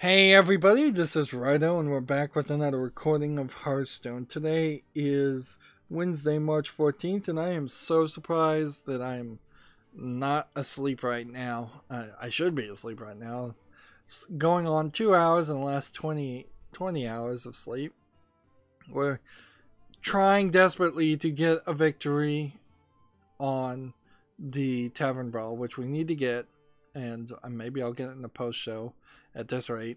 Hey everybody, this is Rydo and we're back with another recording of Hearthstone. Today is Wednesday, March 14th, and I am so surprised that I'm not asleep right now. I should be asleep right now. It's going on 2 hours in the last 20 hours of sleep. We're trying desperately to get a victory on the Tavern Brawl, which we need to get, and maybe I'll get it in the post show. At this rate,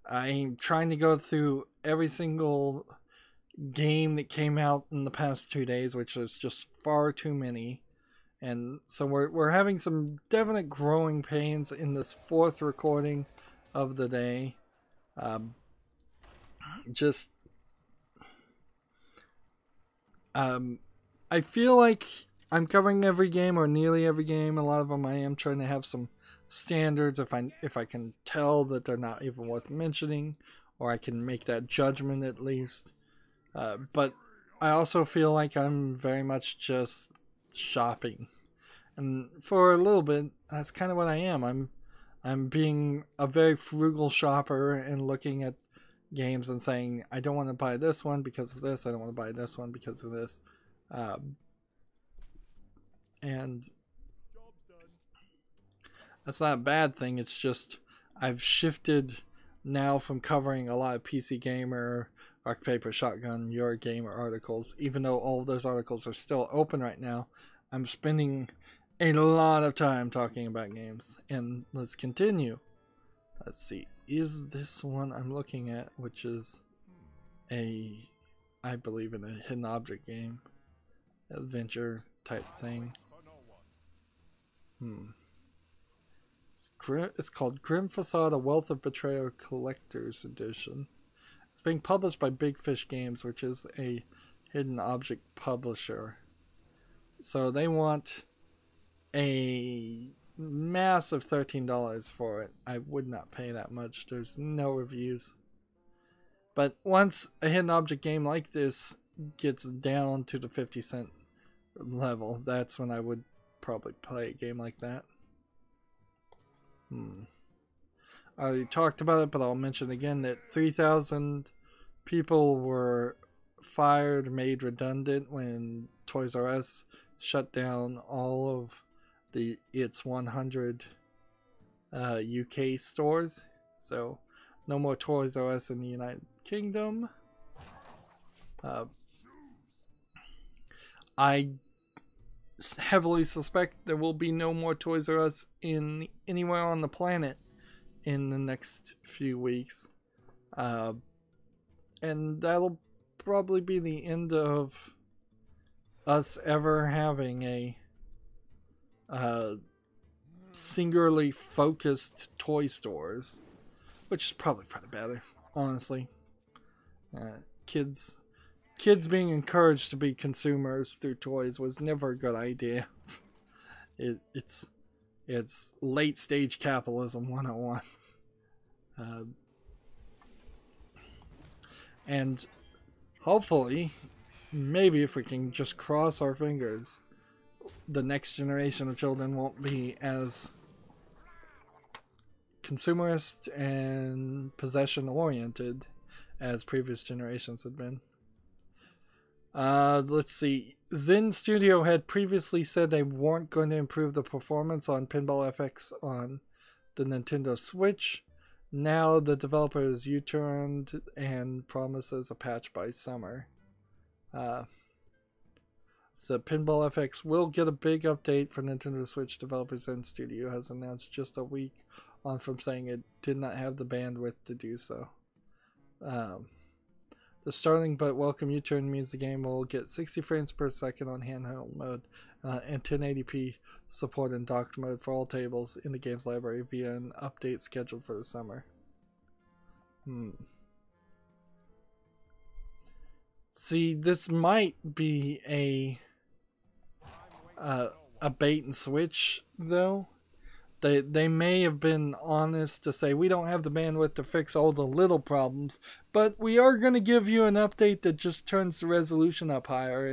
I'm trying to go through every single game that came out in the past 2 days, which is just far too many. And so we're having some definite growing pains in this fourth recording of the day. I feel like I'm covering every game or nearly every game. A lot of them I am trying to have some standards if I can tell that they're not even worth mentioning, or I can make that judgment at least. But I also feel like I'm very much just shopping, and for a little bit that's kind of what I am. I'm being a very frugal shopper and looking at games and saying I don't want to buy this one because of this, I don't want to buy this one because of this, and that's not a bad thing. It's just I've shifted now from covering a lot of PC Gamer, Rock Paper Shotgun, Your Gamer articles. Even though all of those articles are still open right now, I'm spending a lot of time talking about games. And let's continue. Let's see. Is this one I'm looking at, which is I believe in a hidden object game, adventure type thing. It's called Grim Facade: A Wealth of Betrayal Collector's Edition. It's being published by Big Fish Games, which is a hidden object publisher. So they want a massive $13 for it. I would not pay that much. There's no reviews. But once a hidden object game like this gets down to the 50-cent level, that's when I would probably play a game like that. I already talked about it, but I'll mention again that 3,000 people were fired, made redundant when Toys R Us shut down all of its 100 UK stores. So no more Toys R Us in the United Kingdom. I heavily suspect there will be no more Toys R Us anywhere on the planet in the next few weeks, and that'll probably be the end of us ever having a singularly focused toy stores, which is probably for the better, honestly. Kids being encouraged to be consumers through toys was never a good idea. It's late stage capitalism 101. And hopefully, maybe if we can just cross our fingers, the next generation of children won't be as consumerist and possession oriented as previous generations had been. Let's see. Zen Studio had previously said they weren't going to improve the performance on Pinball FX on the Nintendo Switch. Now the developer has U-turned and promises a patch by summer. So Pinball FX will get a big update for Nintendo Switch developers. Zen Studio has announced just a week on from saying it did not have the bandwidth to do so. The starting but welcome U-turn means the game will get 60 frames per second on handheld mode and 1080p support in docked mode for all tables in the game's library via an update scheduled for the summer. See, this might be a bait and switch, though. They may have been honest to say we don't have the bandwidth to fix all the little problems, but we are going to give you an update that just turns the resolution up higher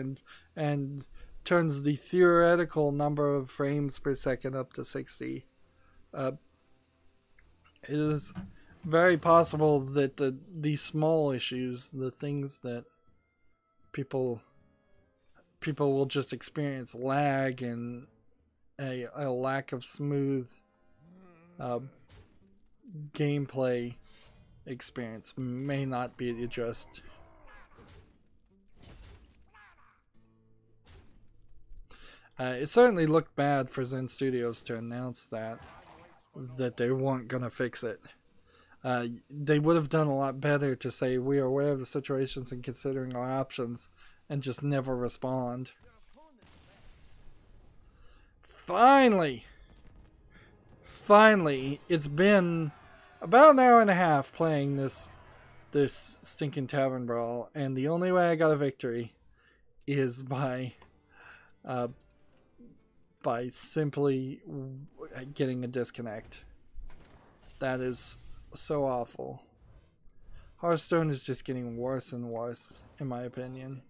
and turns the theoretical number of frames per second up to 60. It is very possible that these small issues, the things that people will just experience lag and a lack of smooth gameplay experience may not be addressed. It certainly looked bad for Zen Studios to announce that they weren't gonna fix it. They would have done a lot better to say we are aware of the situations and considering our options, and just never respond. Finally, it's been about an hour and a half playing this stinking tavern brawl, and the only way I got a victory is by simply getting a disconnect. That is so awful. Hearthstone is just getting worse and worse, in my opinion.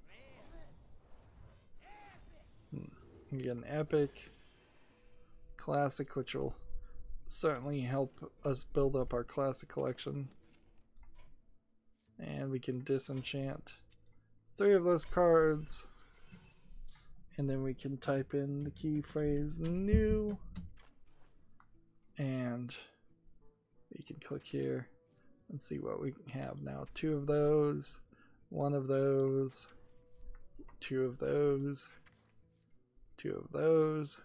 You get an epic, classic, which will certainly help us build up our classic collection. And we can disenchant 3 of those cards. And then we can type in the key phrase new. And we can click here and see what we have now. 2 of those, 1 of those, 2 of those, 2 of those,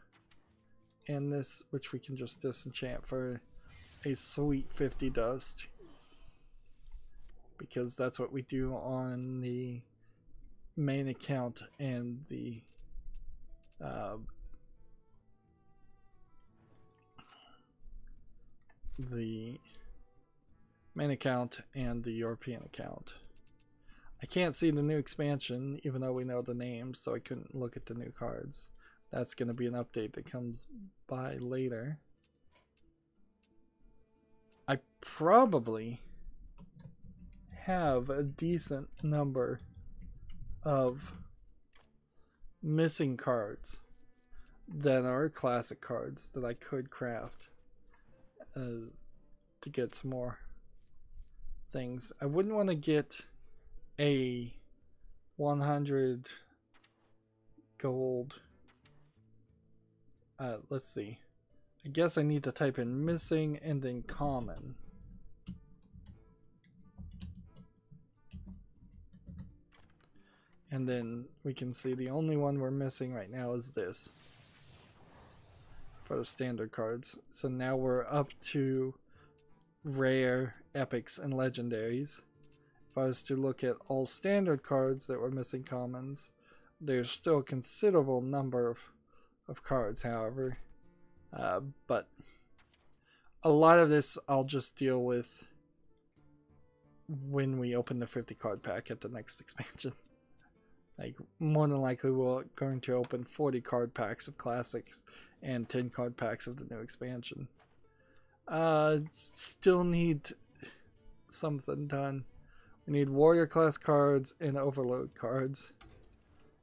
and this, which we can just disenchant for a sweet 50 dust. Because that's what we do on the main account and the main account and the European account. I can't see the new expansion even though we know the names, so I couldn't look at the new cards. That's going to be an update that comes by later. I probably have a decent number of missing cards that are classic cards that I could craft to get some more things. I wouldn't want to get a 100 gold. Let's see. I guess I need to type in missing and then common. And then we can see the only one we're missing right now is this for the standard cards. So now we're up to rare, epics, and legendaries. If I was to look at all standard cards that were missing commons, there's still a considerable number of cards, however. But a lot of this I'll just deal with when we open the 50 card pack at the next expansion. Like, more than likely we're going to open 40 card packs of classics and 10 card packs of the new expansion. Still need something done. We need warrior class cards and overload cards,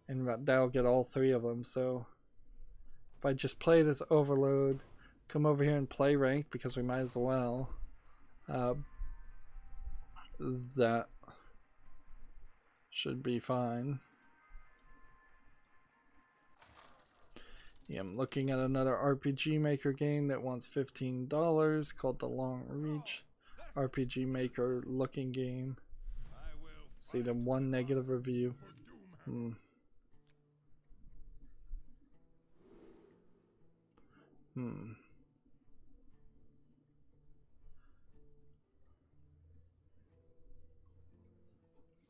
and that'll get all 3 of them. So if I just play this overload, come over here and play rank, because we might as well, that should be fine. Yeah, I'm looking at another RPG Maker game that wants $15 called The Long Reach. RPG Maker looking game. See the 1 negative review.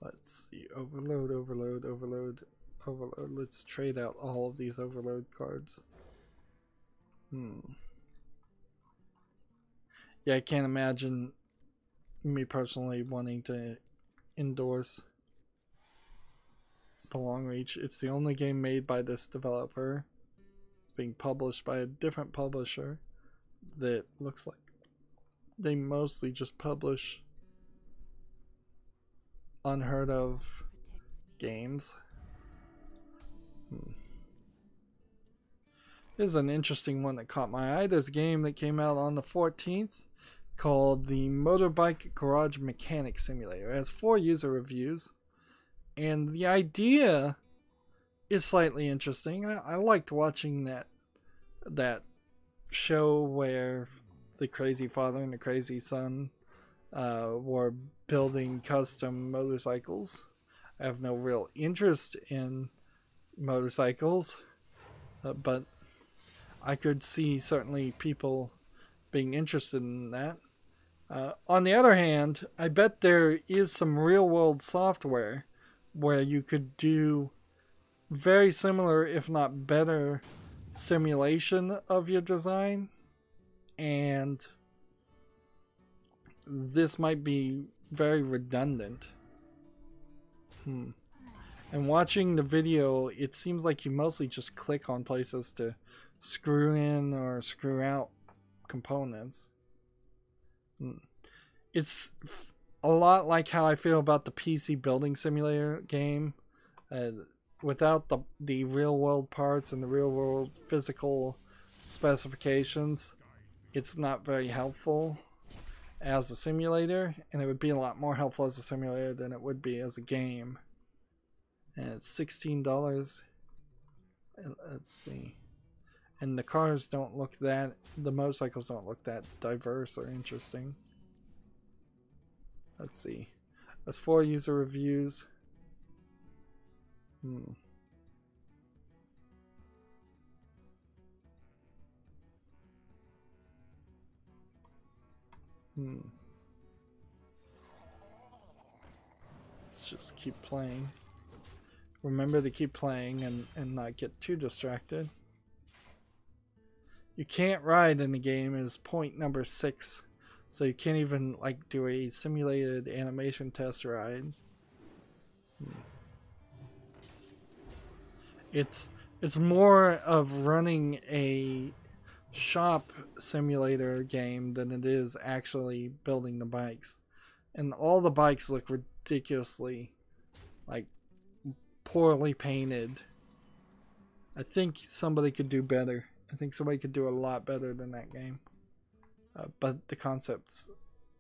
Let's see. Overload, overload, overload, overload. Let's trade out all of these overload cards. Yeah, I can't imagine me personally wanting to endorse The Long Reach. It's the only game made by this developer. It's being published by a different publisher that looks like they mostly just publish unheard of games. This is an interesting one that caught my eye. There's a game that came out on the 14th called the Motorbike Garage Mechanic Simulator. It has 4 user reviews, and the idea is slightly interesting. I liked watching that show where the crazy father and the crazy son were building custom motorcycles. I have no real interest in motorcycles, but I could see certainly people being interested in that. On the other hand, I bet there is some real world software where you could do very similar, if not better, simulation of your design, and this might be very redundant. And watching the video, it seems like you mostly just click on places to screw in or screw out components. It's a lot like how I feel about the PC building simulator game. Without the real world parts and the real world physical specifications, it's not very helpful as a simulator, and it would be a lot more helpful as a simulator than it would be as a game. And it's $16. Let's see. And the cars don't look that, the motorcycles don't look that diverse or interesting. Let's see. That's 4 user reviews. Let's just keep playing. Remember to keep playing and not get too distracted. You can't ride in the game is point number 6. So you can't even like do a simulated animation test ride. It's more of running a shop simulator game than it is actually building the bikes. And all the bikes look ridiculously like poorly painted. I think somebody could do better. I think somebody could do a lot better than that game. But the concept's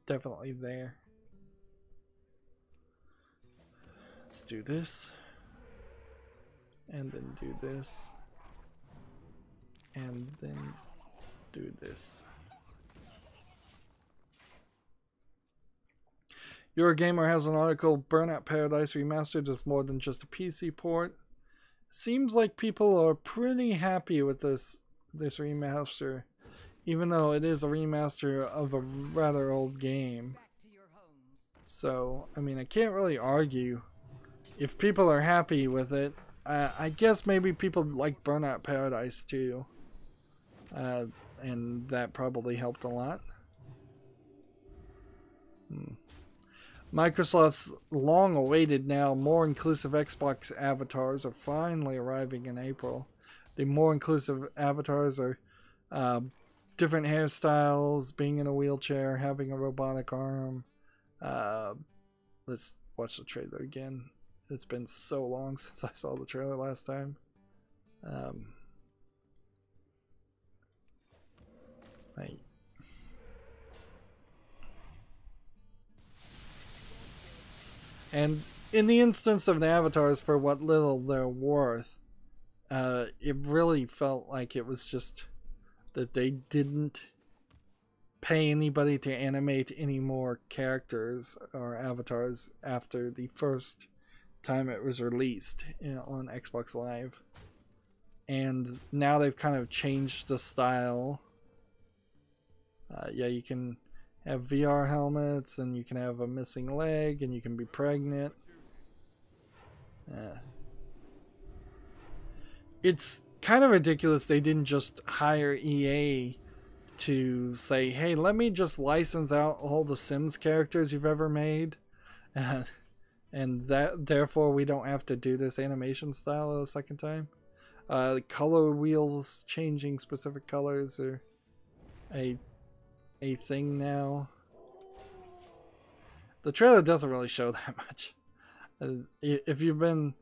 definitely there. Let's do this. And then do this. And then do this. Your Gamer has an article, Burnout Paradise Remastered is more than just a PC port. Seems like people are pretty happy with this remaster, even though it is a remaster of a rather old game. So, I mean, I can't really argue. If people are happy with it, I guess maybe people like Burnout Paradise too. And that probably helped a lot. Microsoft's long-awaited now more inclusive Xbox avatars are finally arriving in April. The more inclusive avatars are different hairstyles, being in a wheelchair, having a robotic arm. Let's watch the trailer again. It's been so long since I saw the trailer last time. Right. And in the instance of the avatars, for what little they're worth, it really felt like it was just that they didn't pay anybody to animate any more characters or avatars after the first time it was released on Xbox Live. And now they've kind of changed the style. Yeah, you can have VR helmets, and you can have a missing leg, and you can be pregnant. It's kind of ridiculous they didn't just hire EA to say, hey, let me just license out all the Sims characters you've ever made, and that therefore we don't have to do this animation style a second time. The color wheels changing specific colors are a thing now. The trailer doesn't really show that much. If you've been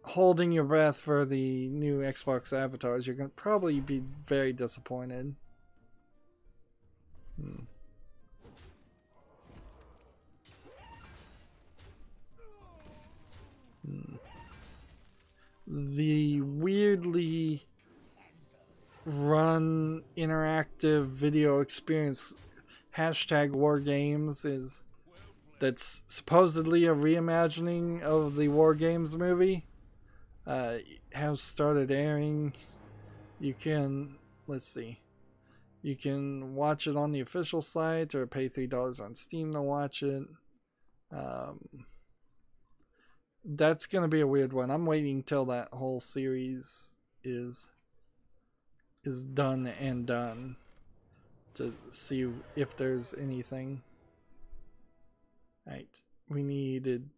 holding your breath for the new Xbox avatars, you're going to probably be very disappointed. the weirdly run interactive video experience hashtag War Games is that's supposedly a reimagining of the War Games movie has started airing. You can, let's see, you can watch it on the official site or pay $3 on Steam to watch it. That's gonna be a weird one. I'm waiting till that whole series is done and done to see if there's anything. Right, we needed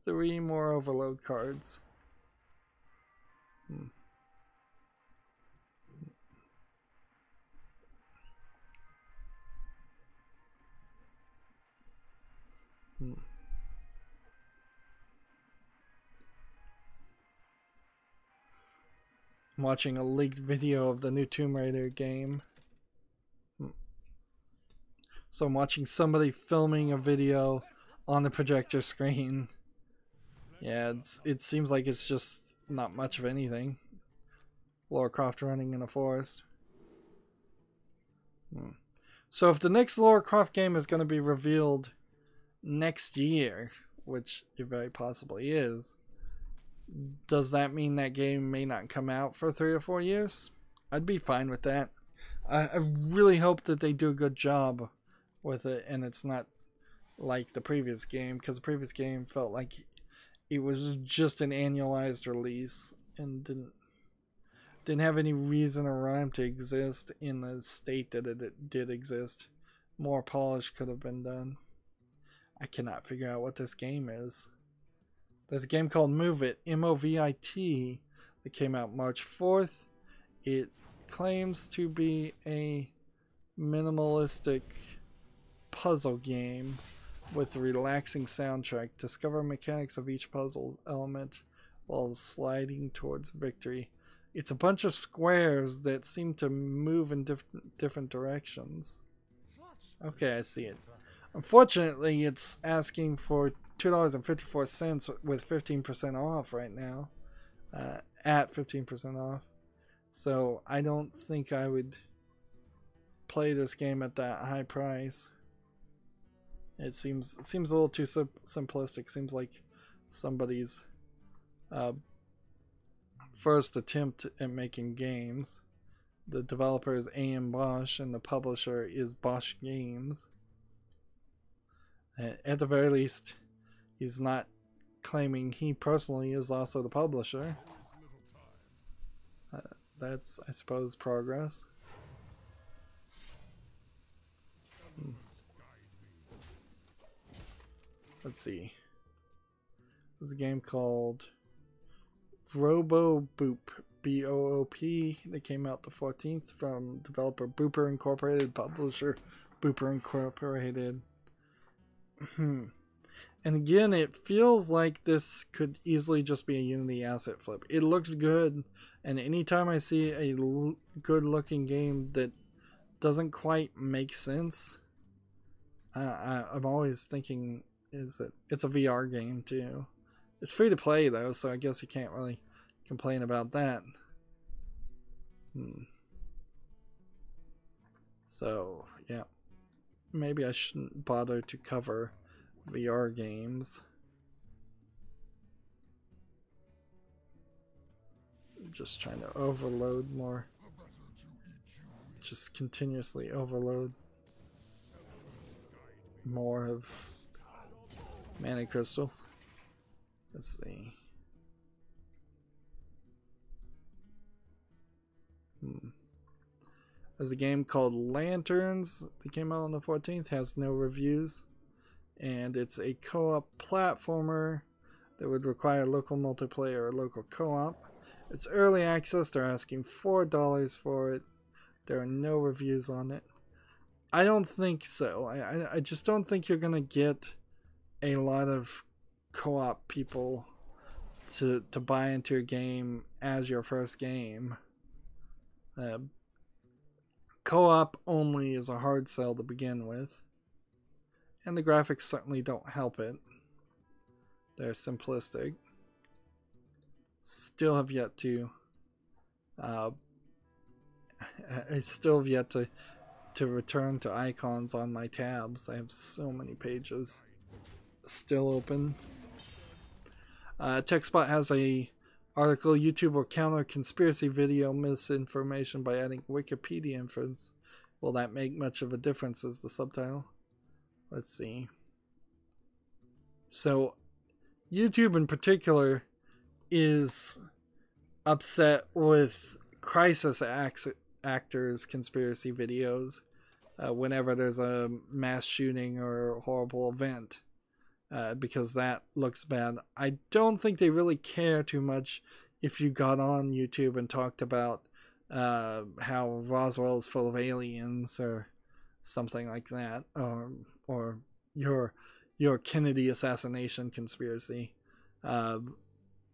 3 more overload cards. I'm watching a leaked video of the new Tomb Raider game. So I'm watching somebody filming a video on the projector screen. Yeah, it seems like it's just not much of anything. Lara Croft running in a forest. So if the next Lara Croft game is going to be revealed next year, which it very possibly is, does that mean that game may not come out for 3 or 4 years? I'd be fine with that. I really hope that they do a good job with it and it's not like the previous game, because the previous game felt like it was just an annualized release and didn't have any reason or rhyme to exist in the state that it did exist. More polish could have been done. I cannot figure out what this game is. There's a game called Move It, M-O-V-I-T, that came out March 4th. It claims to be a minimalistic puzzle game with a relaxing soundtrack. Discover mechanics of each puzzle element while sliding towards victory. It's a bunch of squares that seem to move in different directions. Okay, I see it. Unfortunately, it's asking for $2.54 with 15% off right now. At 15% off. So I don't think I would play this game at that high price. It seems a little too simplistic. Seems like somebody's first attempt at making games. The developer is AM Bosch and the publisher is Bosch Games. At the very least, he's not claiming he personally is also the publisher. That's, I suppose, progress. Let's see. There's a game called Robo Boop, B-O-O-P. That came out the 14th from developer Booper Incorporated, publisher Booper Incorporated. And again, it feels like this could easily just be a Unity asset flip. It looks good, and anytime I see a good looking game that doesn't quite make sense, I'm always thinking, it's a VR game too. It's free to play though, so I guess you can't really complain about that. So yeah, maybe I shouldn't bother to cover VR games. Just trying to overload more. Just continuously overload more of mana crystals. Let's see. There's a game called Lanterns that came out on the 14th, has no reviews. And it's a co-op platformer that would require local multiplayer or local co-op. It's early access. They're asking $4 for it. There are no reviews on it. I don't think so. I just don't think you're gonna get a lot of co-op people to buy into a game as your first game. Co-op only is a hard sell to begin with. And the graphics certainly don't help it. They're simplistic. still have yet to I still have yet to return to icons on my tabs. I have so many pages still open. TechSpot has a article, YouTube will counter conspiracy video misinformation by adding Wikipedia inference. Will that make much of a difference as the subtitle? Let's see. So YouTube in particular is upset with crisis actors conspiracy videos whenever there's a mass shooting or a horrible event, because that looks bad. I don't think they really care too much if you got on YouTube and talked about how Roswell is full of aliens or something like that, or your Kennedy assassination conspiracy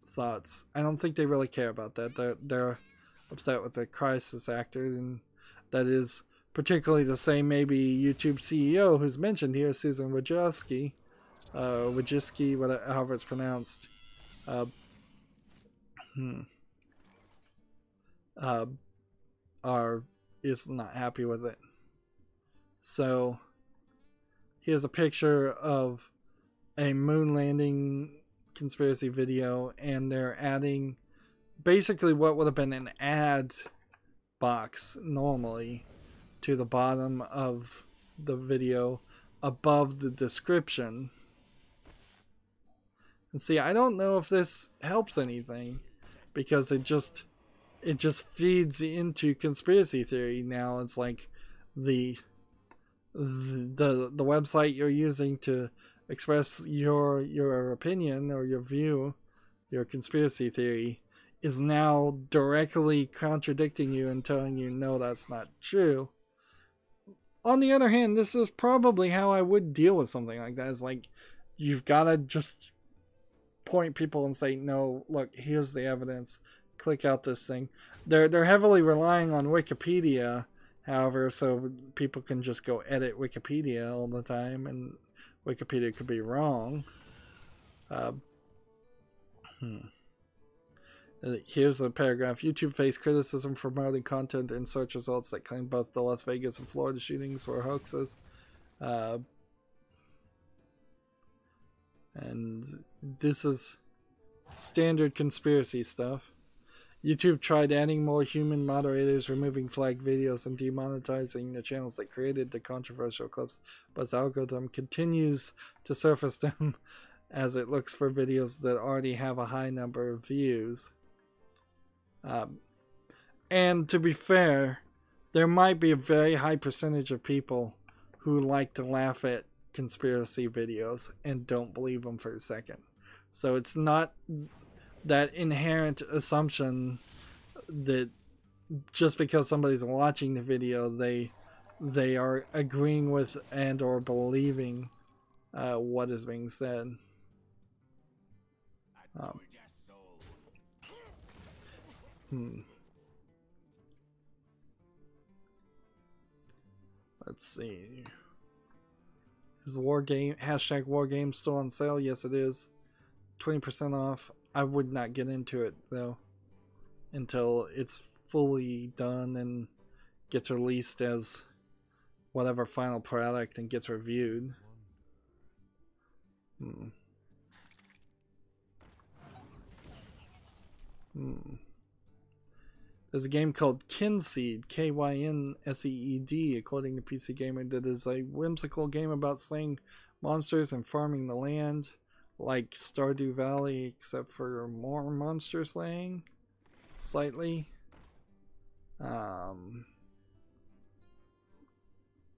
thoughts. I don't think they really care about that. They're upset with the crisis actors, and that is particularly the same maybe YouTube CEO who's mentioned here, Susan Wojcicki, however it's pronounced, is not happy with it. So here's a picture of a moon landing conspiracy video, and they're adding basically what would have been an ad box normally to the bottom of the video above the description. And see, I don't know if this helps anything, because it just feeds into conspiracy theory. Now it's like the website you're using to express your opinion or your view, your conspiracy theory, is now directly contradicting you and telling you, no, that's not true. On the other hand, this is probably how I would deal with something like that. It's like, you've got to just point people and say, no, look, here's the evidence. Click out this thing. They're heavily relying on Wikipedia, however, so people can just go edit Wikipedia all the time, and Wikipedia could be wrong. Here's a paragraph. YouTube faced criticism for promoting content in search results that claimed both the Las Vegas and Florida shootings were hoaxes. And this is standard conspiracy stuff. YouTube tried adding more human moderators, removing flagged videos, and demonetizing the channels that created the controversial clips, but its algorithm continues to surface them as it looks for videos that already have a high number of views. And to be fair, there might be a very high percentage of people who like to laugh at conspiracy videos and don't believe them for a second. So it's not that inherent assumption that just because somebody's watching the video, they are agreeing with and or believing what is being said. Let's see. Is hashtag wargame still on sale? Yes, it is. 20% off. I would not get into it though until it's fully done and gets released as whatever final product and gets reviewed. There's a game called Kinseed, Kynseed, according to PC Gamer, that is a whimsical game about slaying monsters and farming the land, like Stardew Valley, except for more monster slaying, slightly.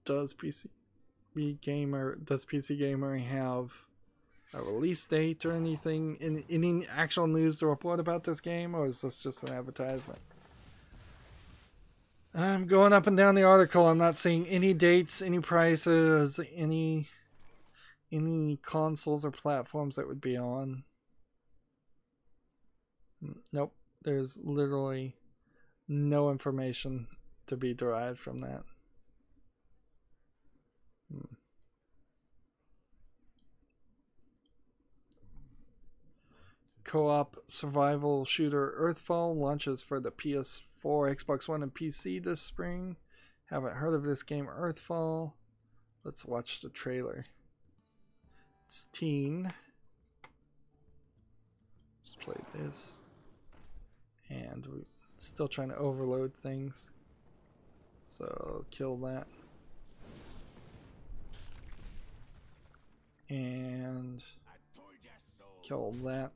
Does PC Gamer have a release date or anything? Any actual news to report about this game, or is this just an advertisement? I'm going up and down the article. I'm not seeing any dates, any prices, any consoles or platforms that would be on. Nope. There's literally no information to be derived from that. co-op survival shooter Earthfall launches for the PS4, Xbox One, and PC this spring. Haven't heard of this game, Earthfall. Let's watch the trailer. It's teen. Let's play this. And we're still trying to overload things. So kill that. And kill that.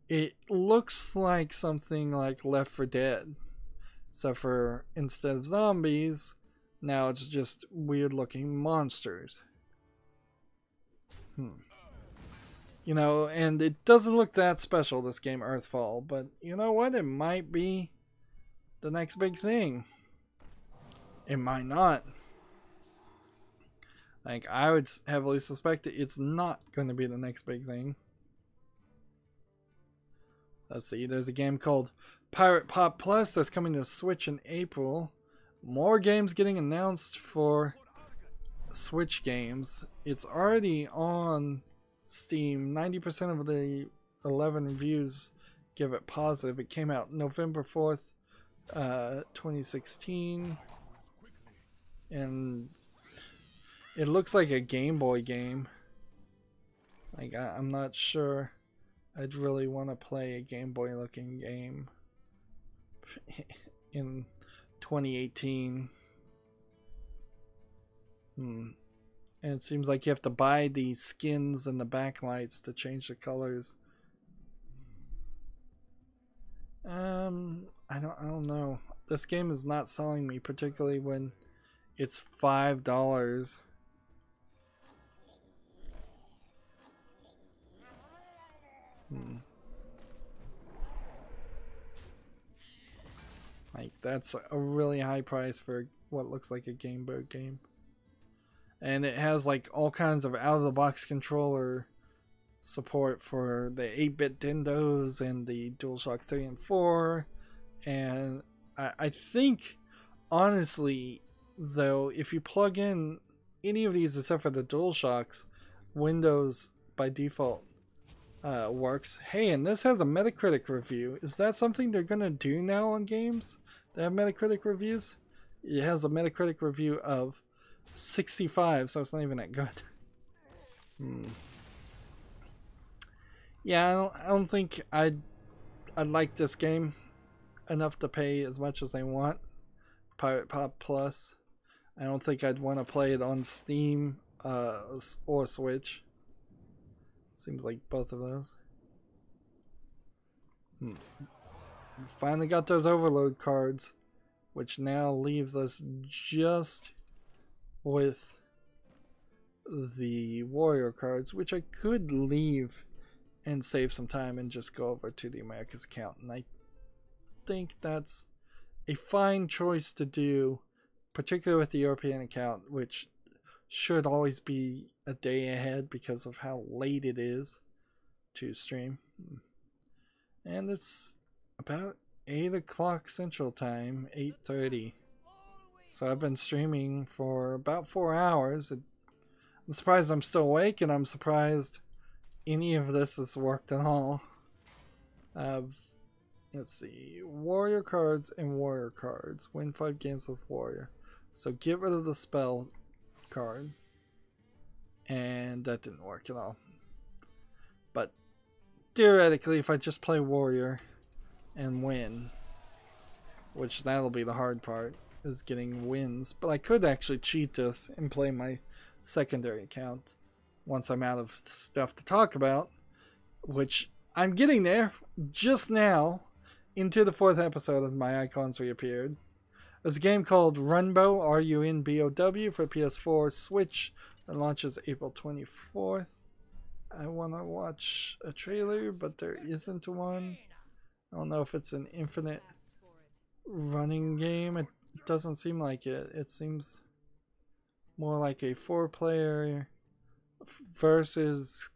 It looks like something like Left 4 Dead. Except for instead of zombies, now it's just weird looking monsters. You know, and it doesn't look that special, this game, Earthfall, but you know what? It might be the next big thing. It might not. Like, I would heavily suspect it's not going to be the next big thing. Let's see, there's a game called Pirate Pop Plus that's coming to Switch in April. More games getting announced for Switch games. It's already on Steam. 90% of the 11 reviews give it positive. It came out November 4th, 2016. And it looks like a Game Boy game. Like, I'm not sure I'd really want to play a Game Boy looking game in 2018. And it seems like you have to buy the skins and the backlights to change the colors. I don't know. This game is not selling me, particularly when it's $5. Like, that's a really high price for what looks like a Game Boy game. And it has like all kinds of out-of-the-box controller support for the 8-bit Dindos and the DualShock 3 and 4. And I think, honestly, though, if you plug in any of these except for the DualShocks, Windows by default works. Hey, and this has a Metacritic review. Is that something they're gonna do now on games that have Metacritic reviews? It has a Metacritic review of 65, so it's not even that good. Yeah, I don't think I'd like this game enough to pay as much as they want. Pirate Pop Plus. I don't think I'd want to play it on Steam or Switch. Seems like both of those. Finally got those overload cards, which now leaves us just with the warrior cards, which I could leave and save some time and just go over to the Americas account. And I think that's a fine choice to do, particularly with the European account, which should always be a day ahead because of how late it is to stream. And it's about 8 o'clock Central Time, 8:30. So I've been streaming for about 4 hours. I'm surprised I'm still awake, and I'm surprised any of this has worked at all. Let's see. Warrior cards and warrior cards. Win 5 games with warrior. So get rid of the spell card. And that didn't work at all. But theoretically, if I just play warrior and win, which that'll be the hard part, is getting wins. But I could actually cheat this and play my secondary account once I'm out of stuff to talk about, which I'm getting there just now into the 4th episode of My Icons Reappeared. There's a game called Runbow, R-U-N-B-O-W, for PS4, Switch, that launches April 24th. I want to watch a trailer, but there isn't one. I don't know if it's an infinite running game. It doesn't seem like it. It seems more like a 4-player versus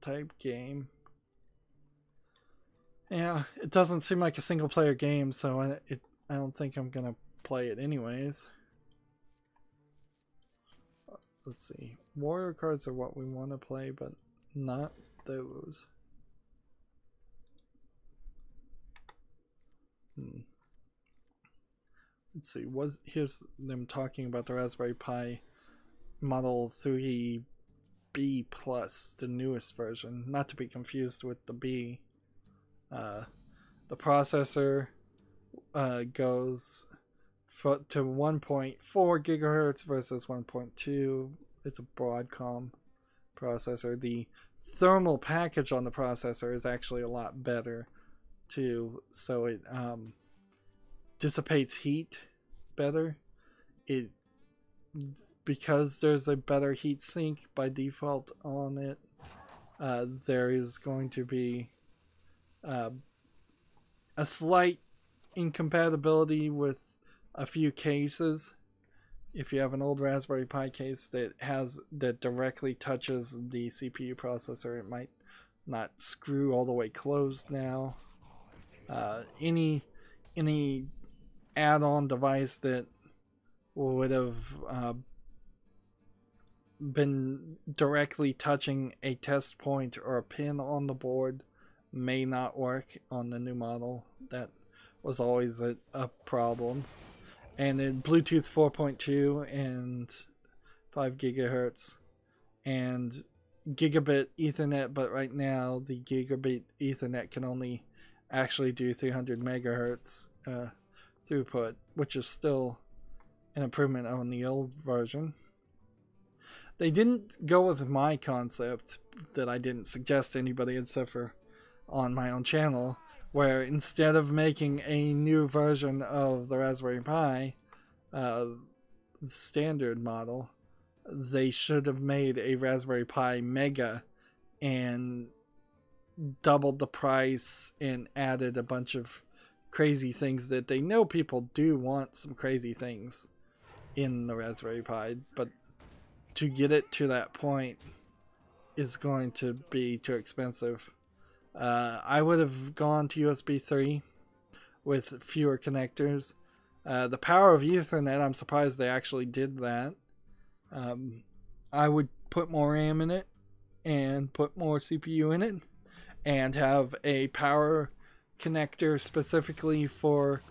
type game. Yeah, it doesn't seem like a single-player game, so I don't think I'm gonna play it anyways. let's see. Warrior cards are what we want to play, but not those. Let's see. Here's them talking about the Raspberry Pi Model 3B Plus, the newest version, not to be confused with the B. The processor goes to 1.4 gigahertz versus 1.2. It's a Broadcom processor. The thermal package on the processor is actually a lot better too, so it dissipates heat better. Because there's a better heat sink by default on it, there is going to be a slight incompatibility with a few cases. If you have an old Raspberry Pi case that directly touches the CPU processor, it might not screw all the way closed now. Any add-on device that would have been directly touching a test point or a pin on the board may not work on the new model. That was always a problem. And in Bluetooth 4.2 and 5 gigahertz and gigabit Ethernet, but right now the gigabit Ethernet can only actually do 300 megahertz throughput, which is still an improvement on the old version. They didn't go with my concept that I didn't suggest to anybody except for on my own channel, where instead of making a new version of the Raspberry Pi standard model, they should have made a Raspberry Pi Mega and doubled the price and added a bunch of crazy things that they know people do want some crazy things in the Raspberry Pi, but to get it to that point is going to be too expensive. I would have gone to USB 3 with fewer connectors. The power of Ethernet, I'm surprised they actually did that. I would put more RAM in it and put more CPU in it and have a power connector specifically for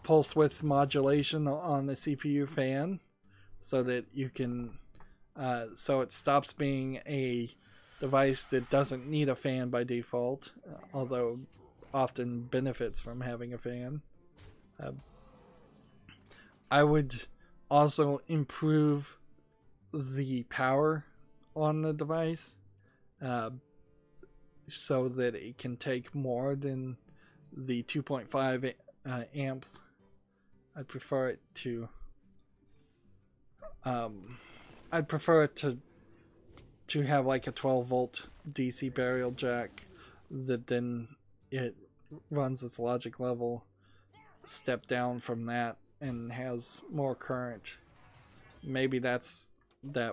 pulse width modulation on the CPU fan, so that you can so it stops being a device that doesn't need a fan by default, although often benefits from having a fan. I would also improve the power on the device so that it can take more than the 2.5 amps. I'd prefer it to have like a 12 volt DC burial jack that then it runs its logic level step down from that and has more current. Maybe that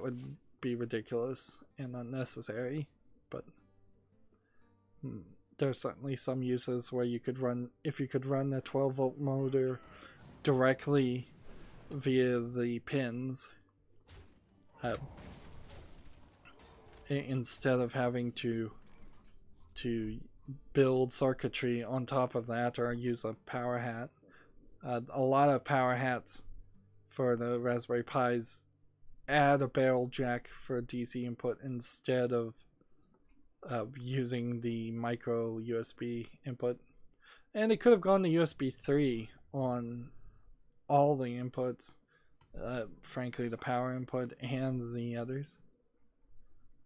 would be ridiculous and unnecessary, but there's certainly some uses where you could run, if you could run the 12 volt motor directly via the pins, instead of having to build circuitry on top of that or use a power hat. A lot of power hats for the Raspberry Pis add a barrel jack for DC input instead of using the micro USB input. And it could have gone to USB 3 on all the inputs, frankly the power input and the others.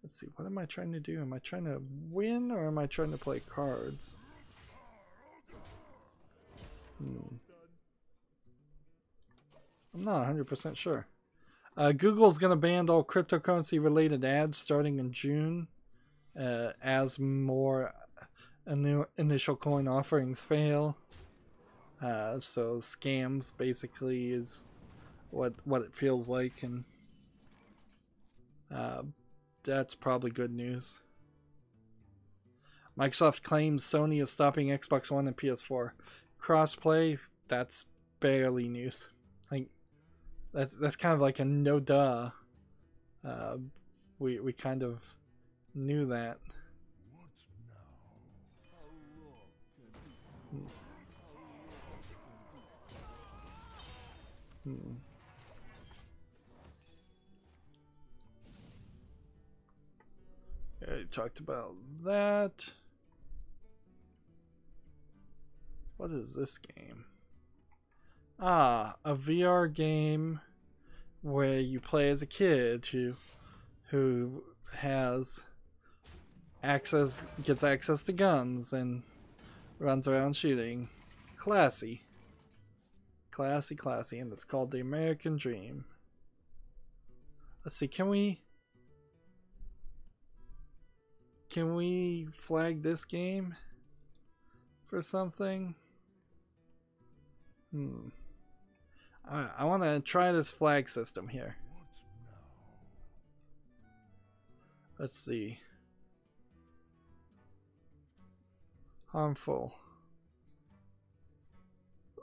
Let's see, what am I trying to do? Am I trying to win or am I trying to play cards? I'm not 100% sure. Google's going to ban all cryptocurrency related ads starting in June as more initial coin offerings fail. So scams basically is what it feels like, and that's probably good news. Microsoft claims Sony is stopping Xbox One and PS4 crossplay. That's barely news. Like that's kind of like a no duh. Uh, we kind of knew that. I talked about that. What is this game? Ah, a VR game where you play as a kid who gets access to guns and runs around shooting. Classy, and it's called The American Dream. Let's see, can we flag this game for something? I want to try this flag system here. Let's see. Harmful.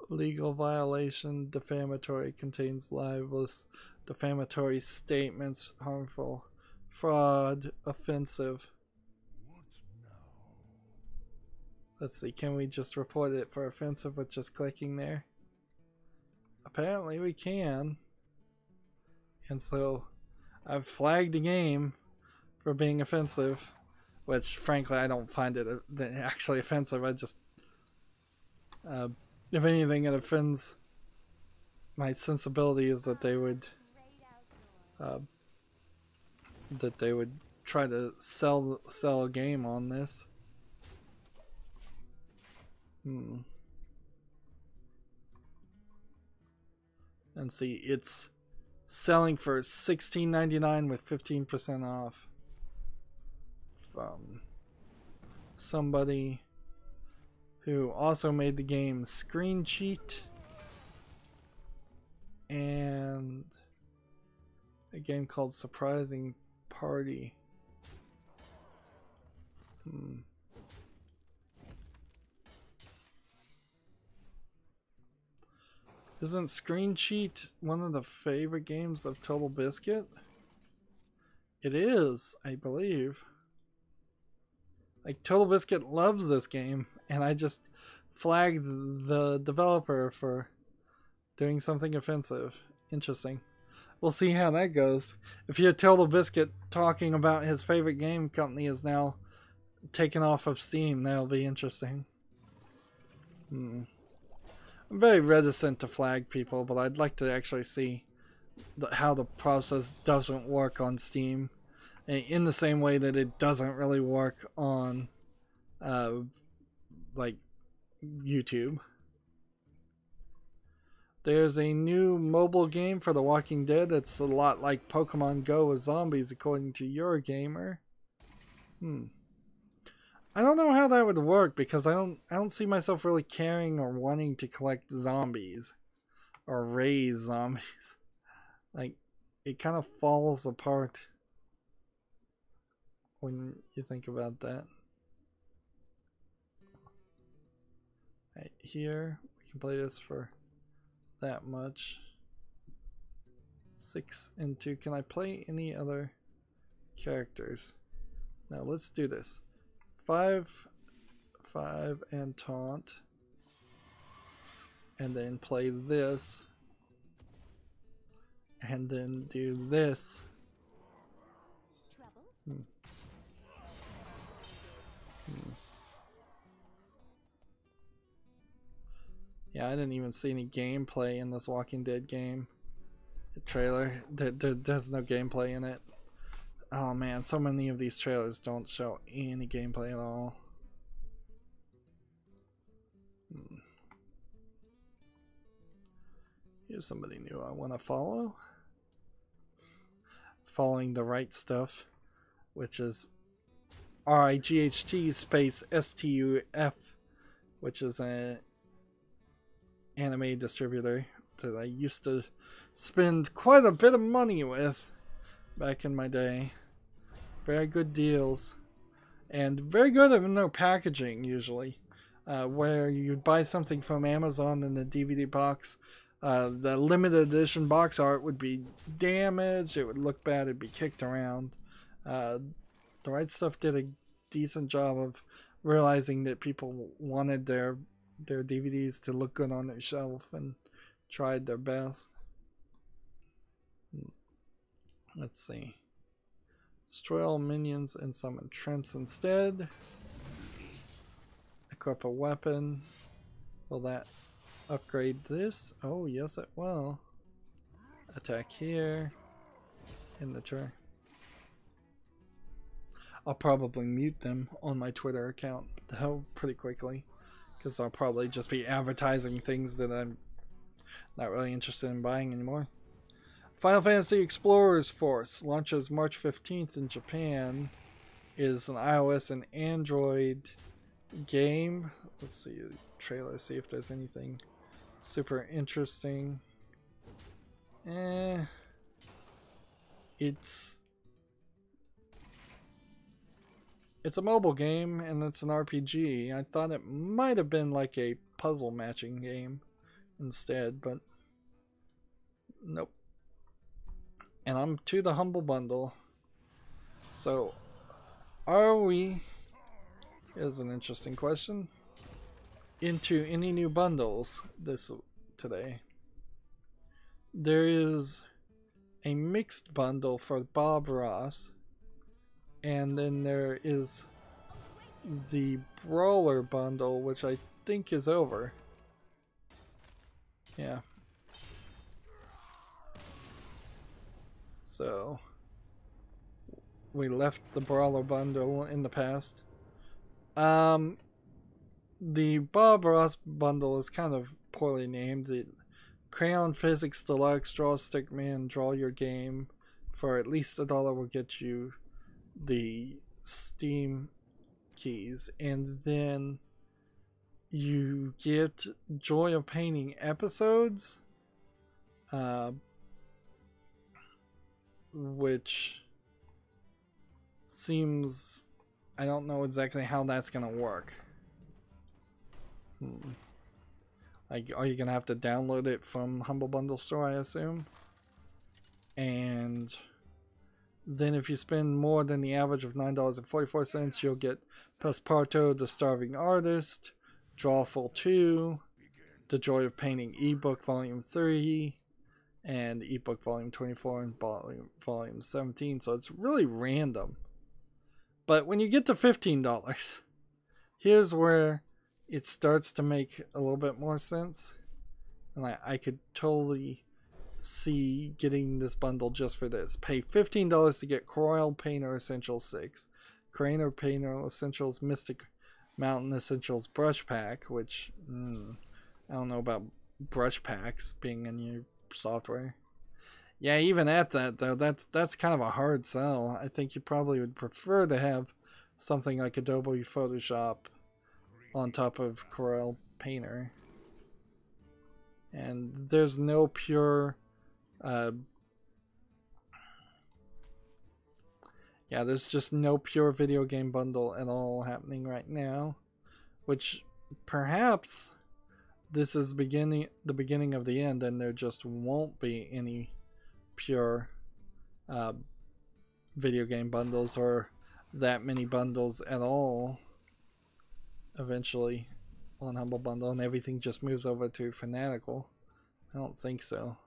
Legal violation. Defamatory. Contains libelous defamatory statements. Harmful. Fraud. Offensive. Let's see. Can we just report it for offensive with just clicking there? Apparently we can. And so I've flagged the game for being offensive, which frankly I don't find it actually offensive. I just if anything, it offends my sensibilities that they would try to sell a game on this. And see, it's selling for $16.99 with 15% off from somebody who also made the game Screen Cheat and a game called Surprising Party. Isn't Screen Cheat one of the favorite games of Total Biscuit? It is, I believe. Like, Total Biscuit loves this game, and I just flagged the developer for doing something offensive. Interesting. We'll see how that goes. If you hear Total Biscuit talking about his favorite game company is now taken off of Steam, that'll be interesting. I'm very reticent to flag people, but I'd like to actually see how the process doesn't work on Steam, in the same way that it doesn't really work on like YouTube. There's a new mobile game for The Walking Dead. It's a lot like Pokemon Go with zombies, according to Eurogamer. I don't know how that would work, because I don't see myself really caring or wanting to collect zombies or raise zombies. Like, it kind of falls apart when you think about that. Right here, we can play this for that much. 6 and 2. Can I play any other characters? Now let's do this. 5 and taunt, and then play this, and then do this. Yeah, I didn't even see any gameplay in this Walking Dead game. The trailer, there's no gameplay in it. Oh man, so many of these trailers don't show any gameplay at all. Here's somebody new I want to follow. Following the right stuff, which is RIGHT space STUF, which is an anime distributor that I used to spend quite a bit of money with back in my day. Very good deals, and very good in their packaging usually, where you'd buy something from Amazon in the DVD box, The limited edition box art would be damaged. It would look bad. It'd be kicked around. The Right Stuff did a decent job of realizing that people wanted their DVDs to look good on their shelf and tried their best. Let's see. Destroy all minions and summon Trents instead. Equip a weapon. Will that upgrade this? Oh, yes it will. Attack here. In the turn. I'll probably mute them on my Twitter account though pretty quickly, because I'll probably just be advertising things that I'm not really interested in buying anymore. Final Fantasy Explorers Force launches March 15th in Japan. Is an iOS and Android game. Let's see the trailer, see if there's anything super interesting. It's a mobile game and it's an RPG. I thought it might have been like a puzzle matching game instead, but nope. And I'm to the Humble Bundle. So, are we, here's an interesting question, into any new bundles today? There is a mixed bundle for Bob Ross. And then there is the Brawler bundle, which I think is over. Yeah. So, we left the Brawler bundle in the past. The Bob Ross bundle is kind of poorly named. The Crayon Physics Deluxe, Draw Stickman, Draw Your Game for at least $1 will get you the Steam keys, and then you get Joy of Painting episodes, which seems, I don't know exactly how that's gonna work. Like, are you gonna have to download it from Humble Bundle Store, I assume? And then if you spend more than the average of $9.44, you'll get Passepartout, The Starving Artist, Drawful 2, The Joy of Painting ebook Volume 3, and ebook Volume 24 and Volume 17. So it's really random. But when you get to $15, here's where it starts to make a little bit more sense. And I could totally see getting this bundle just for this. Pay $15 to get Coral Painter Essentials 6, Crainer Painter Essentials Mystic Mountain Essentials Brush Pack, which I don't know about brush packs being in your software. Yeah, even at that though, that's kind of a hard sell. I think you probably would prefer to have something like Adobe Photoshop on top of Corel Painter. And there's no pure yeah, there's just no pure video game bundle at all happening right now, which perhaps this is the beginning of the end, and there just won't be any pure video game bundles or that many bundles at all eventually on Humble Bundle, and everything just moves over to Fanatical. I don't think so.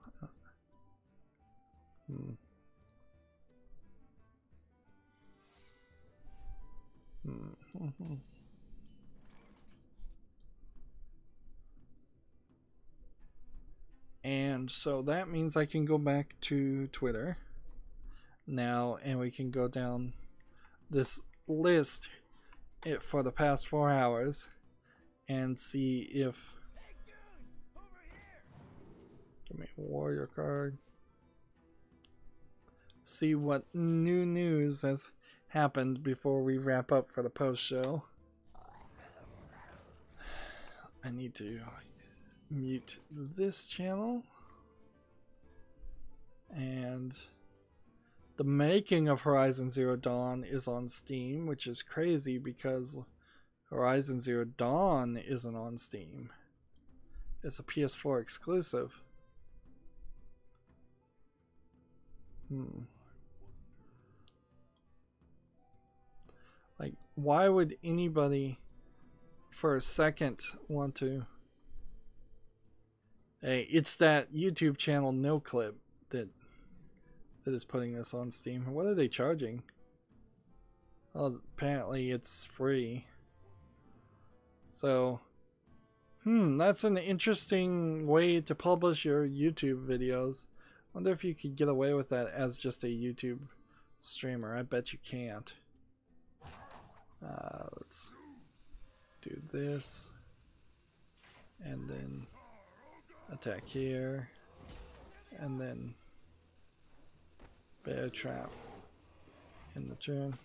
And so that means I can go back to Twitter now, and we can go down this list for the past 4 hours and see if, give me a warrior card, see what new news has happened before we wrap up for the post show. I need to mute this channel. And the making of Horizon Zero Dawn is on Steam, which is crazy because Horizon Zero Dawn isn't on Steam. It's a PS4 exclusive. Like, why would anybody for a second want to? Hey, it's that YouTube channel No Clip that is putting this on Steam. What are they charging? Well, apparently it's free. So, that's an interesting way to publish your YouTube videos. Wonder if you could get away with that as just a YouTube streamer. I bet you can't. Let's do this. And then attack here. And then bear trap in the turn.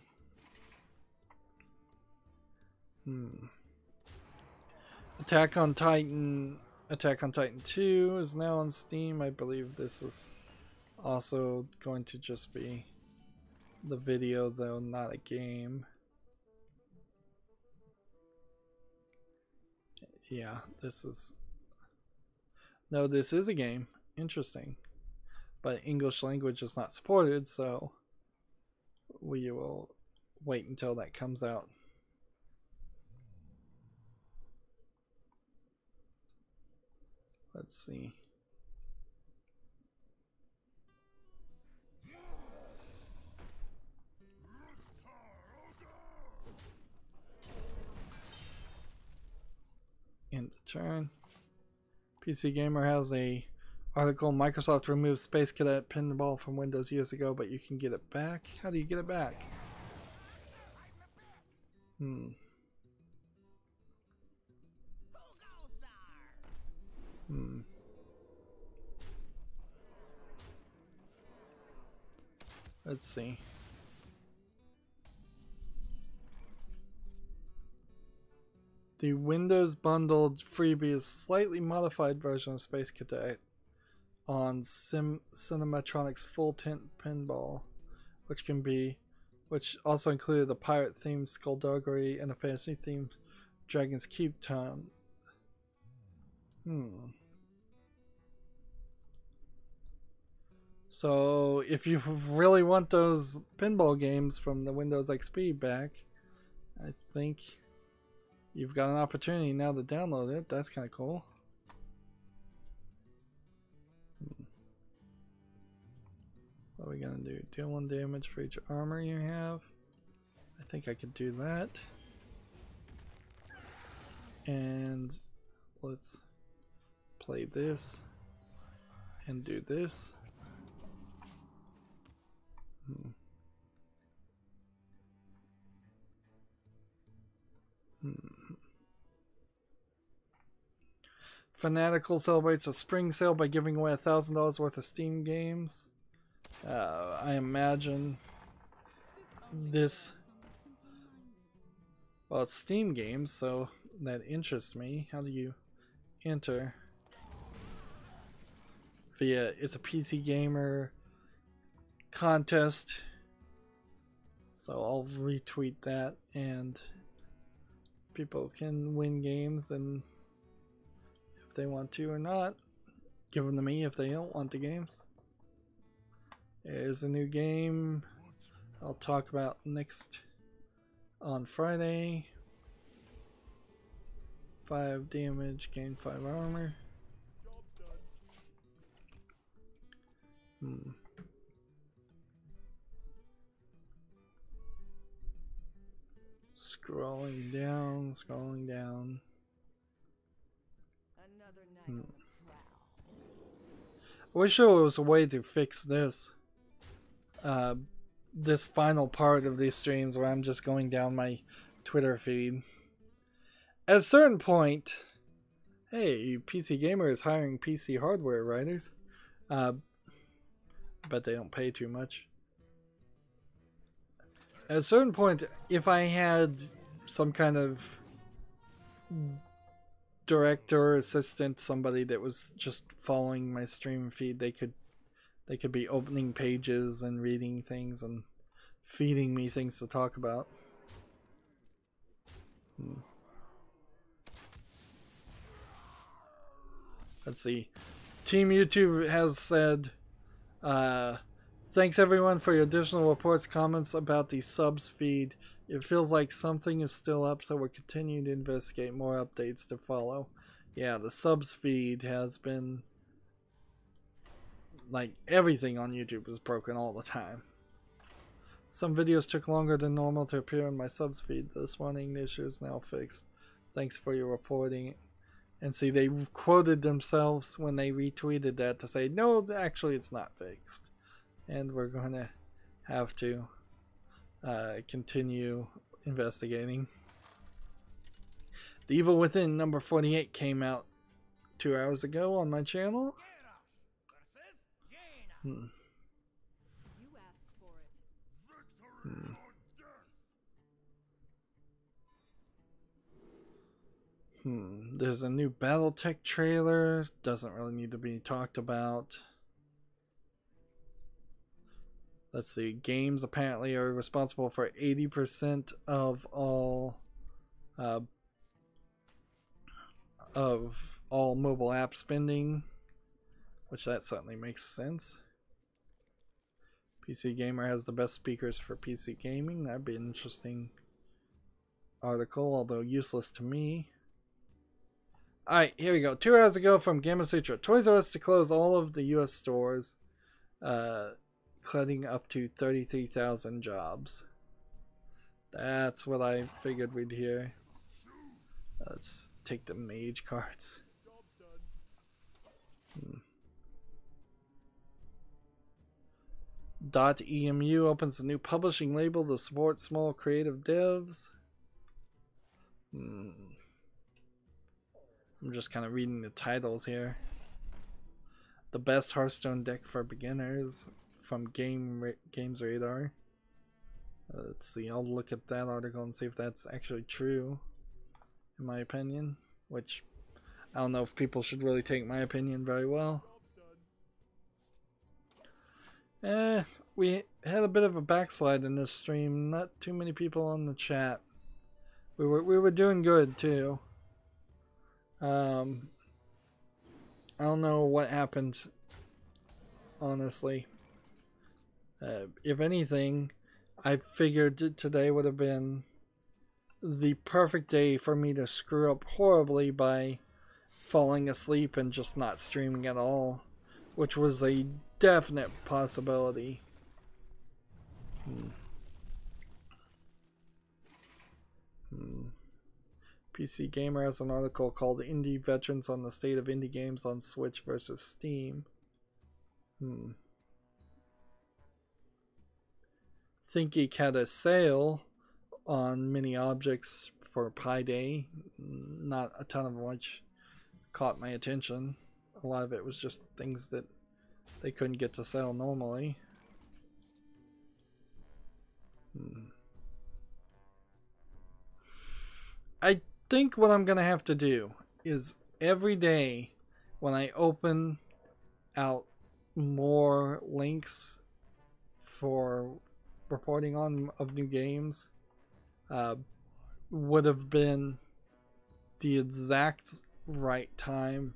Attack on Titan 2 is now on Steam. I believe this is also going to just be the video, though not a game. Yeah, this is a game. Interesting. But English language is not supported, so we will wait until that comes out. Let's see. End the turn. PC Gamer has a article. Microsoft removed Space Cadet pinball from Windows years ago, but you can get it back. How do you get it back? Let's see. The Windows bundled freebie is slightly modified version of Space Cadet on Cinematronics full tint pinball, which also included the pirate themed Skullduggery and the fantasy themed Dragon's Keep tone. So if you really want those pinball games from the Windows XP back, I think you've got an opportunity now to download it. That's kind of cool. What are we gonna do? Deal 1 damage for each armor you have. I think I could do that. And let's play this and do this. Fanatical celebrates a spring sale by giving away $1,000 worth of Steam games. I imagine this. Well, it's Steam games, so that interests me. How do you enter? It's a PC Gamer contest, so I'll retweet that and people can win games, and if they want to or not, give them to me if they don't want the games. There's a new game I'll talk about next on Friday. 5 damage, gain 5 armor. Scrolling down. I wish there was a way to fix this. This final part of these streams where I'm just going down my Twitter feed. At a certain point, hey, PC Gamer is hiring PC hardware writers. But they don't pay too much. At a certain point, if I had some kind of director, assistant, somebody that was just following my stream feed, they could be opening pages and reading things and feeding me things to talk about. Let's see. Team YouTube has said Thanks everyone for your additional reports, comments about the subs feed. It feels like something is still up, so we're continuing to investigate more updates to follow. Yeah, the subs feed has been, like, everything on YouTube is broken all the time. Some videos took longer than normal to appear in my subs feed. This morning, the issue is now fixed. Thanks for your reporting. And see, they quoted themselves when they retweeted that to say, no, actually it's not fixed. And we're going to have to continue investigating. The Evil Within number 48 came out 2 hours ago on my channel. There's a new Battletech trailer. Doesn't really need to be talked about. Let's see. Games apparently are responsible for 80% of all mobile app spending, which that certainly makes sense. PC Gamer has the best speakers for PC gaming. That'd be an interesting article, although useless to me. Alright, here we go. 2 hours ago from Gamasutra. Toys R Us to close all of the US stores, cutting up to 33,000 jobs. That's what I figured we'd hear. Let's take the mage cards. .emu opens a new publishing label to support small creative devs. I'm just kind of reading the titles here. The best Hearthstone deck for beginners from Games Radar. Let's see, I'll look at that article and see if that's actually true, in my opinion. Which, I don't know if people should really take my opinion very well. We had a bit of a backslide in this stream. Not too many people on the chat. We were doing good too. I don't know what happened, honestly. If anything, I figured today would have been the perfect day for me to screw up horribly by falling asleep and just not streaming at all, which was a definite possibility. PC Gamer has an article called Indie Veterans on the State of Indie Games on Switch versus Steam. ThinkGeek had a sale on mini objects for Pi Day. Not a ton of which caught my attention. A lot of it was just things that they couldn't get to sell normally. I think what I'm gonna have to do is every day when I open out more links for reporting on of new games, would have been the exact right time.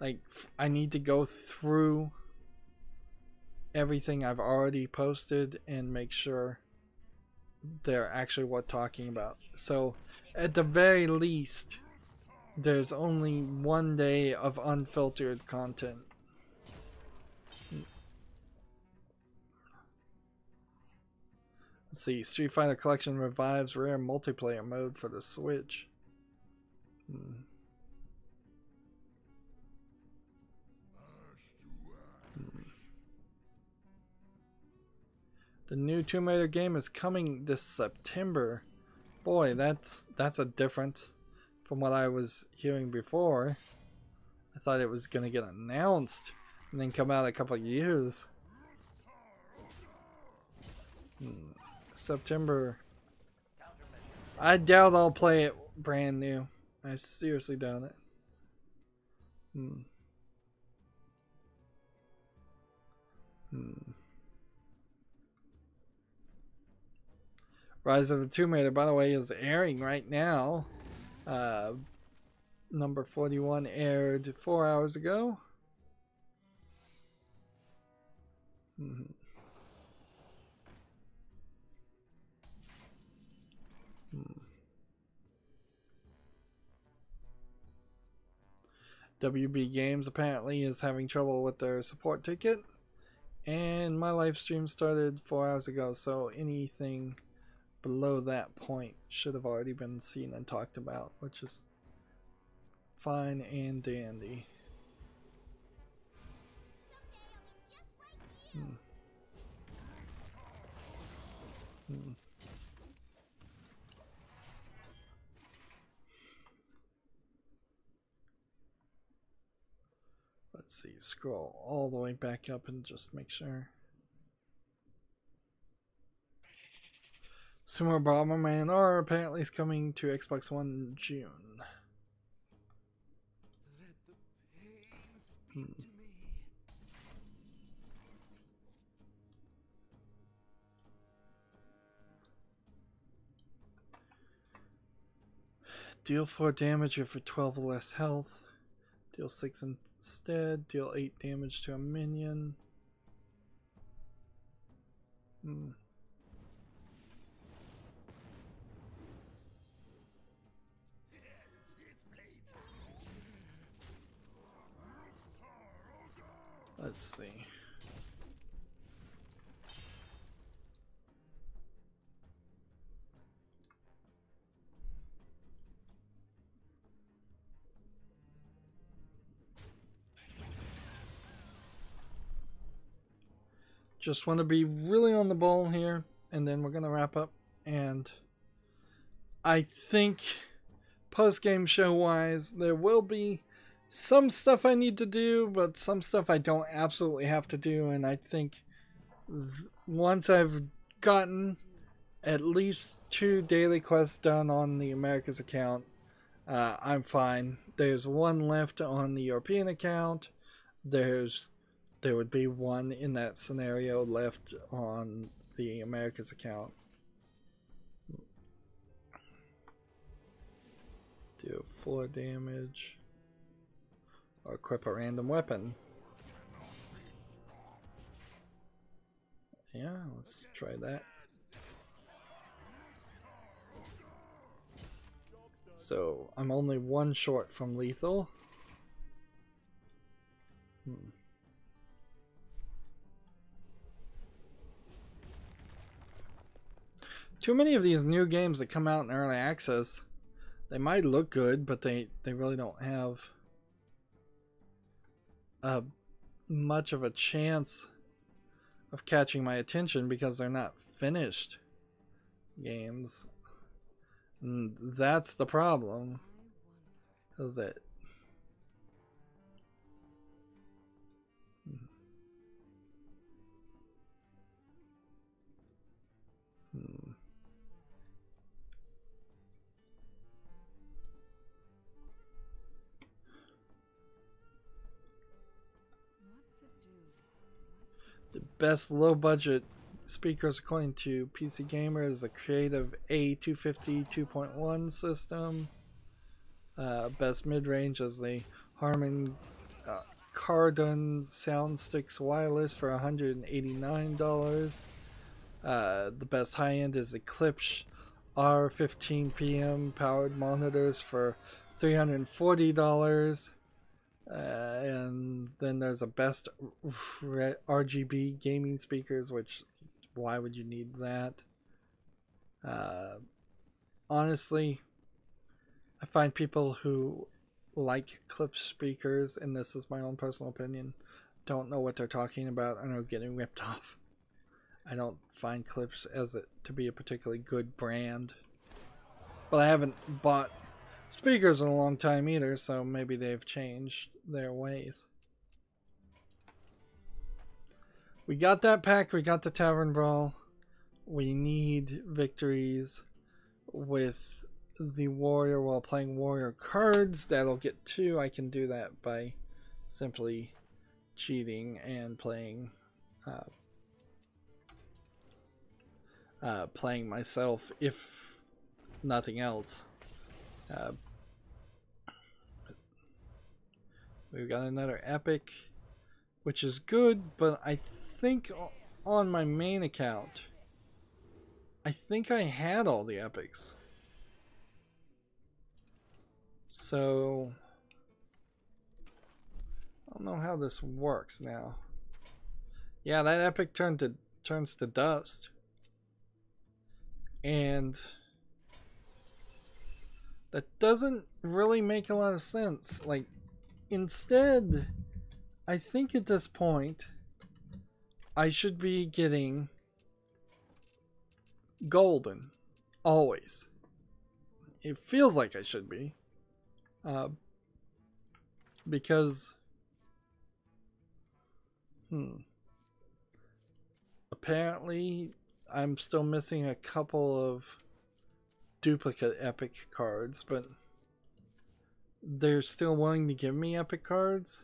Like, I need to go through everything I've already posted and make sure they're actually worth talking about. So at the very least, there's only one day of unfiltered content. Let's see, Street Fighter Collection revives rare multiplayer mode for the Switch. The new Tomb Raider game is coming this September. Boy, that's a difference from what I was hearing before. I thought it was gonna get announced and then come out a couple of years. September. I doubt I'll play it brand new. I seriously doubt it. Rise of the Tomb Raider, by the way, is airing right now. Number 41 aired 4 hours ago. Mm-hmm. WB Games apparently is having trouble with their support ticket, and my live stream started 4 hours ago, so anything below that point should have already been seen and talked about, which is fine and dandy. Let's see, scroll all the way back up and just make sure. Sumo Bomberman R apparently is coming to Xbox One in June. Deal 4 damage if for 12 or less health. Deal 6 instead. Deal 8 damage to a minion. Let's see. Just want to be really on the ball here, and then we're going to wrap up. And I think post-game show-wise, there will be some stuff I need to do, but some stuff I don't absolutely have to do. And I think once I've gotten at least 2 daily quests done on the Americas account, I'm fine. There's 1 left on the European account. There would be 1 in that scenario left on the Americas account. Do 4 damage. Or equip a random weapon. Yeah, let's try that. So, I'm only 1 short from lethal. Too many of these new games that come out in early access, they might look good, but they really don't have much of a chance of catching my attention because they're not finished games. And that's the problem. Is that the best low budget speakers according to PC Gamer is a Creative A250 2.1 system. Best mid-range is the Harman Kardon Soundsticks Wireless for $189. The best high-end is Eclipse R15 PM powered monitors for $340. And then there's a best RGB gaming speakers, which why would you need that? Honestly, I find people who like Eclipse speakers, and this is my own personal opinion, don't know what they're talking about and are getting ripped off. I don't find Eclipse to be a particularly good brand, but I haven't bought speakers in a long time either, so maybe they've changed their ways. We got that pack, we got the Tavern Brawl. We need victories with the Warrior while playing Warrior cards. That'll get 2. I can do that by simply cheating and playing playing myself, if nothing else. We've got another epic. which is good, but I think on my main account, I think I had all the epics. So I don't know how this works now. Yeah, that epic turns to dust. And that doesn't really make a lot of sense. Like, instead, I think at this point, I should be getting golden. Always. It feels like I should be. Because... apparently, I'm still missing a couple of duplicate epic cards, but they're still willing to give me epic cards.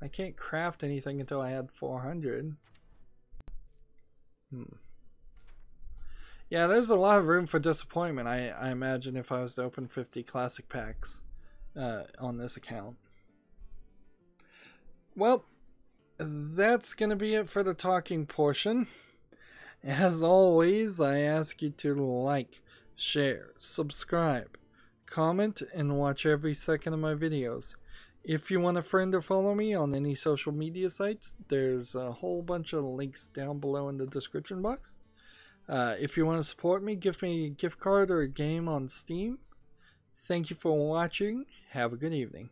I can't craft anything until I had 400. Yeah, there's a lot of room for disappointment, I imagine, if I was to open 50 classic packs on this account. Well, that's going to be it for the talking portion. As always, I ask you to like, share, subscribe, comment, and watch every second of my videos. If you want a friend or follow me on any social media sites, there's a whole bunch of links down below in the description box. If you want to support me, give me a gift card or a game on Steam. Thank you for watching. Have a good evening.